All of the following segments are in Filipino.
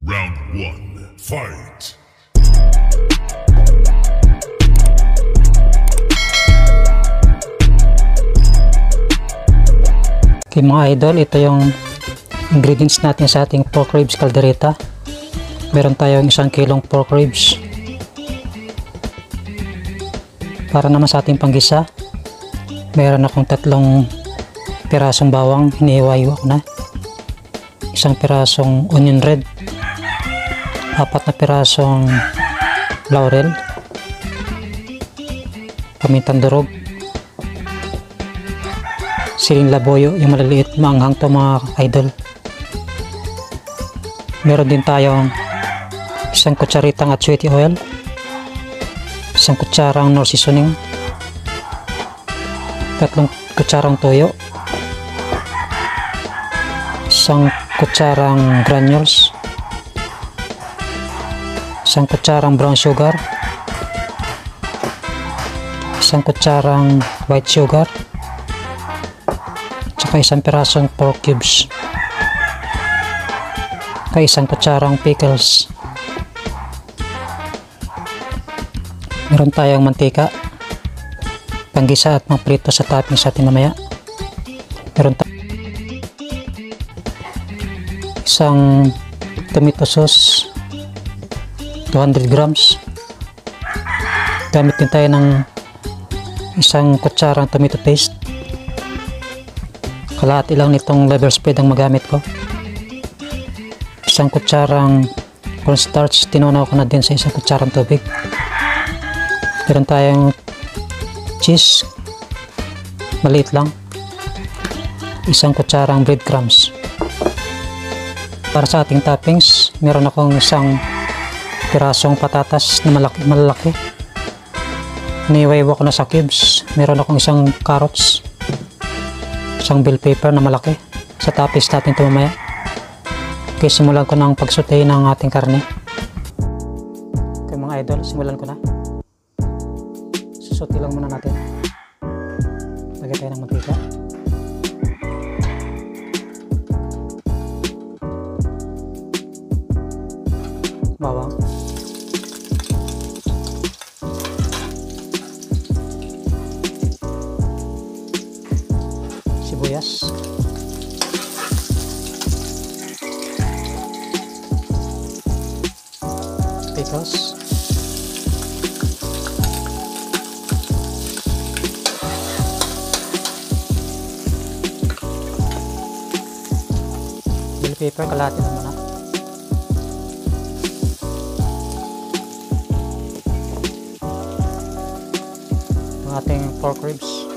Round 1. Fight! Okay mga idol, ito yung ingredients natin sa ating pork ribs caldereta. Meron tayong 1 kilong pork ribs. Para naman sa ating panggisa, meron akong 3 pirasong bawang, hinihiwa-hiwa ko na. 1 pirasong onion red, 4 na pirasong laurel, pamintang durog, siling laboyo, yung maliliit, maanghang to mga idol. Meron din tayong 1 kutsaritang atswiti oil, 1 kutsarang nor seasoning, 3 kutsarang toyo, 1 kutsarang granules, 1 kutsarang brown sugar, 1 kutsarang white sugar, tsaka 1 pirasong pork cubes, kaya 1 kutsarang pickles. Meron tayong mantika, panggisa at magprito sa topping sa atin mamaya. Meron tayong 1 tomato sauce, 200 grams. Gamit din tayo ng 1 kutsarang tomato paste. Kalahati lang nitong level spread ang magamit ko. 1 kutsarang cornstarch, tinunaw ko na din sa 1 kutsarang tubig. Meron tayong cheese, maliit lang, 1 kutsarang breadcrumbs. Para sa ating toppings, meron akong 1 pirasong patatas na malalaki. Niwaiwa ko na sa cubes. Meron akong 1 carrots, 1 bell pepper na malaki. Sa toppings natin ito mamaya. Okay, simulan ko ng pagsutay ng ating karne. Okay mga idol, simulan ko na. Susuti lang muna natin. Lagay tayo ng mantika. Bawang. Sibuyas. Pickles. Bell pepper, kalahati lang muna. Ang ating pork ribs.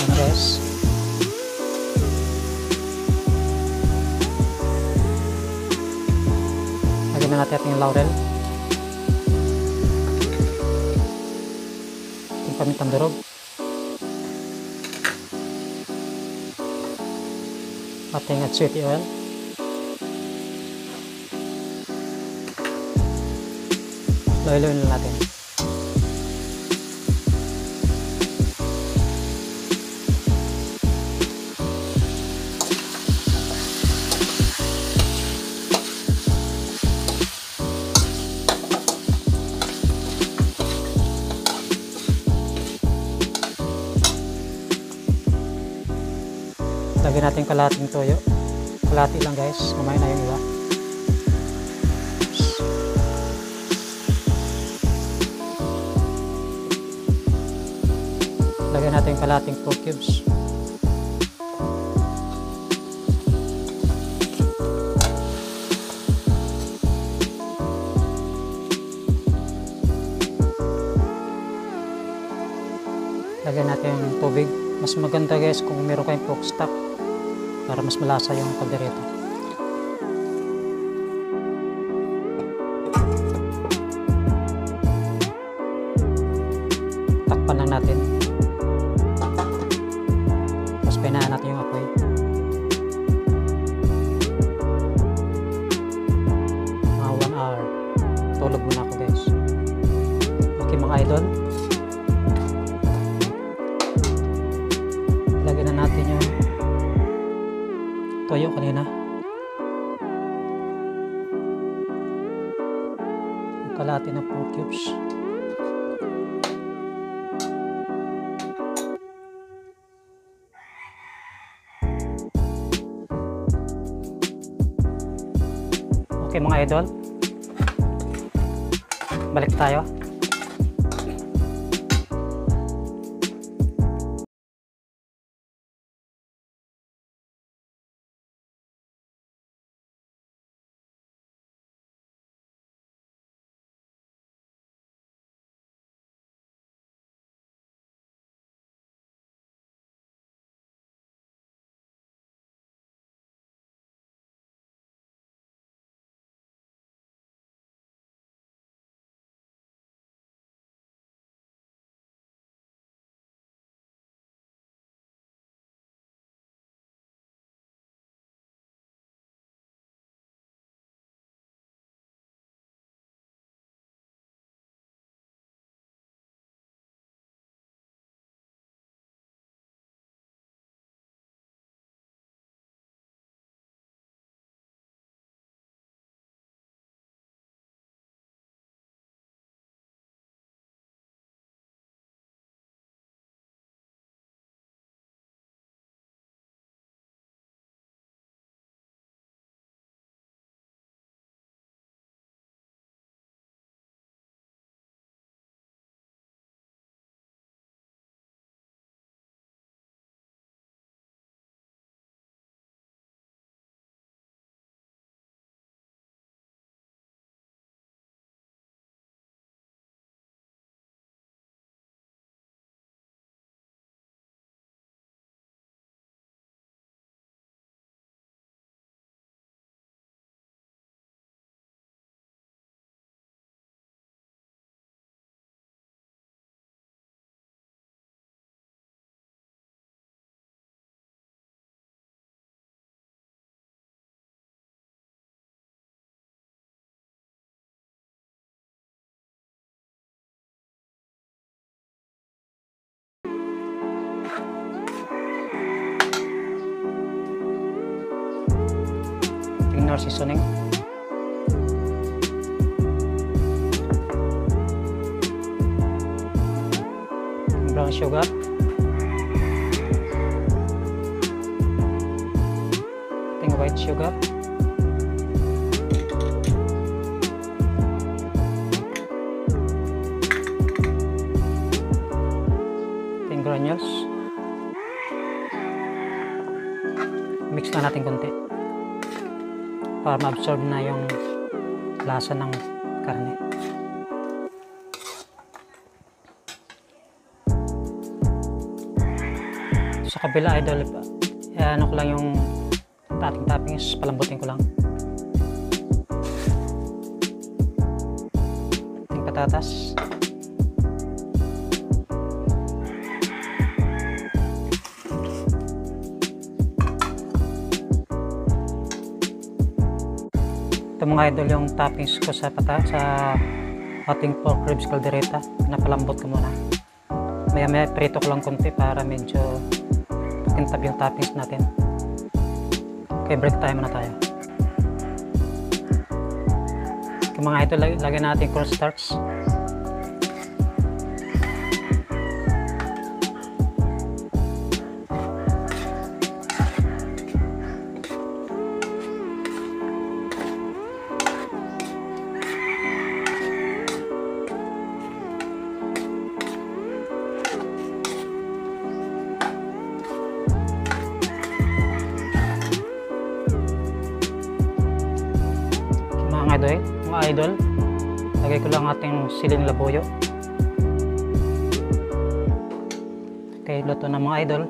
And guys, lagyan na natin ating laurel, ating pamintang durog, ating atswiti oil, loy-loy na natin. Lagyan natin kalahating toyo. Kalahati lang guys, kumain na yung iba. Lagyan natin kalahating pork cubes. Lagyan natin yung tubig. Mas maganda guys kung meron kayong pork stock para mas malasa yung caldereta. Takpan lang natin. Tapos pahinaan natin yung apoy. Mga 1 hour. Tulog muna ako guys. Okay mga idol, lagyan na natin yung toyo kanina, yung kalahati na 4 cubes. Okay mga idol, balik tayo. Tingnan seasoning. Brown sugar. Ting white sugar. Ting granules. Mix na natin konti para ma-absorb na yung lasa ng karne. Sa kabila idol, ano ko lang yung ating toppings, palambutin ko lang. Ating patatas. Ito mga idol yung toppings ko sa ating pork ribs caldereta. Napalambot ko muna. Maya prito ko lang konti para medyo pakintab yung toppings natin. Okay, break time muna tayo. Okay, mga idol, lagyan natin cornstarch. Mga idol, lagay ko lang ating siling labuyo. Okay, luto na mga idol.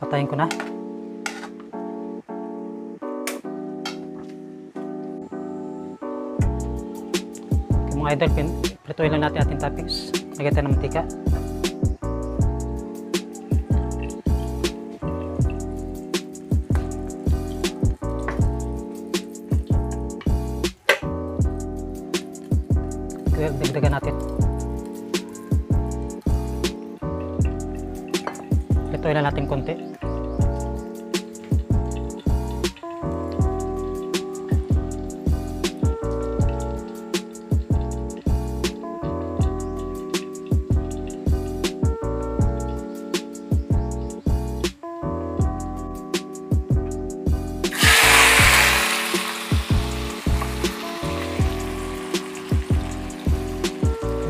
Patayin ko na. Okay, mga idol, prituin lang natin ating toppings. Lagay tayo ng mantika. dagdagan natin. Lutuin na natin konti.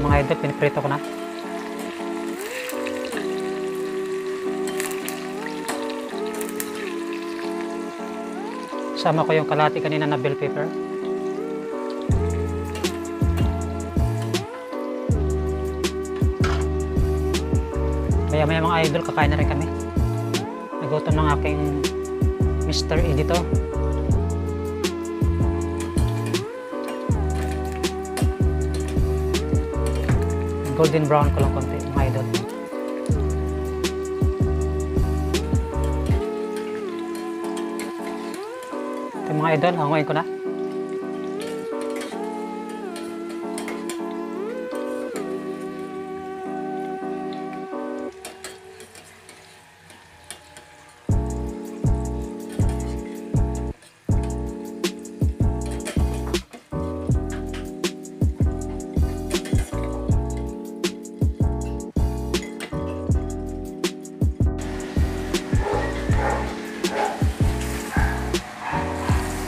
Mga idol, piniprito ko na. Sama ko yung kalahati kanina na bell pepper. Maya mga idol, kakain na rin kami. Nagutom ng aking Mr. Editor. Golden brown ko lang konti, mga idol. Ito mga idol, hanguin ko na.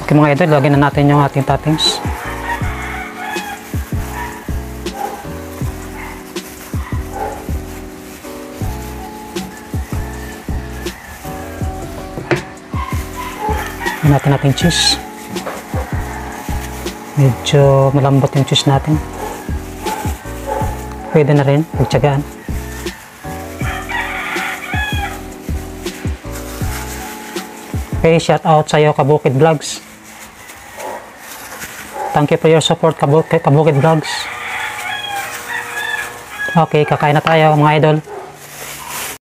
Okay mga idol, lagyan na natin yung ating toppings. Lagyan natin cheese. Medyo malambot yung cheese natin. Pwede na rin, pagtsagaan. Okay, shout out sa'yo Kabukid Vlogs. Thank you for your support, Kabukid Vlogs. Okay, kakain na tayo mga idol.